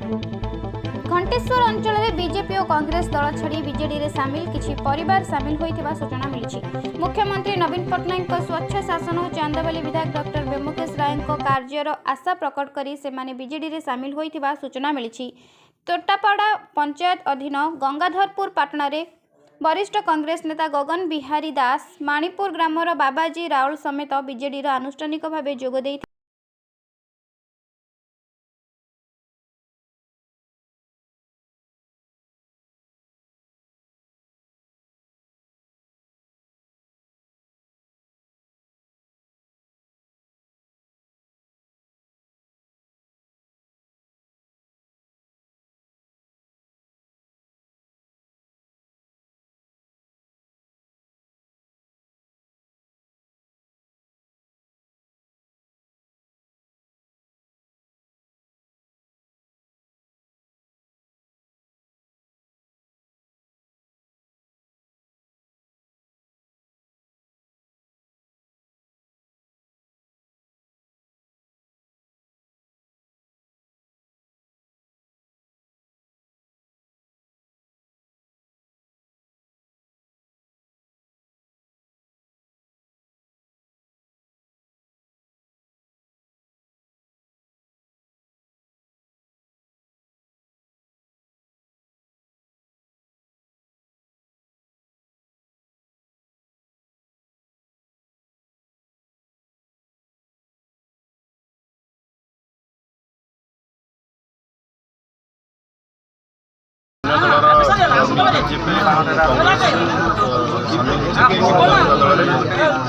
घंटेश्वर अंचल में बीजेपी और कांग्रेस दल छड़ी बीजेडी रे सामिल किछि परिवार सामिल होइथिबा सूचना मिली। मुख्यमंत्री नवीन पट्टनायक स्वच्छ शासन और चांदाबाली विधायक डॉक्टर व्योमकेश राय कार्यर आशा प्रकट करी सेमाने बीजेडी रे सामिल होइथिबा सूचना मिली। तोटापाड़ा पंचायत अधीन गंगाधरपुर पाटना रे वरिष्ठ कांग्रेस नेता गगन बिहारी दास माणिपुर ग्रामर बाबाजी राउल समेत बीजेडी रे आनुष्ठानिक भाव जोगदे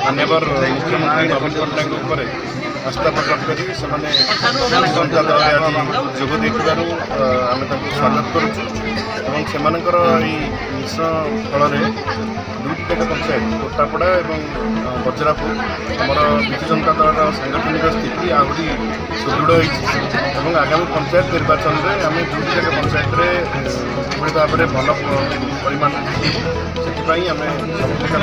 मानवर मुख्यमंत्री नवीन पट्टनायक आस्था प्रकट कर जनता दल आज जोग देखार आम स्वागत करुँ। मिश्रण फल दुईटा पंचायत तोटापड़ा और बज्रापुर आमर विजु जनता दल सांगठनिक स्थिति आहरी सुदृढ़ होती। आगामी पंचायत निर्वाचन में आम दुईटा पंचायत भाव में भल परिमाण से आम सब प्रकार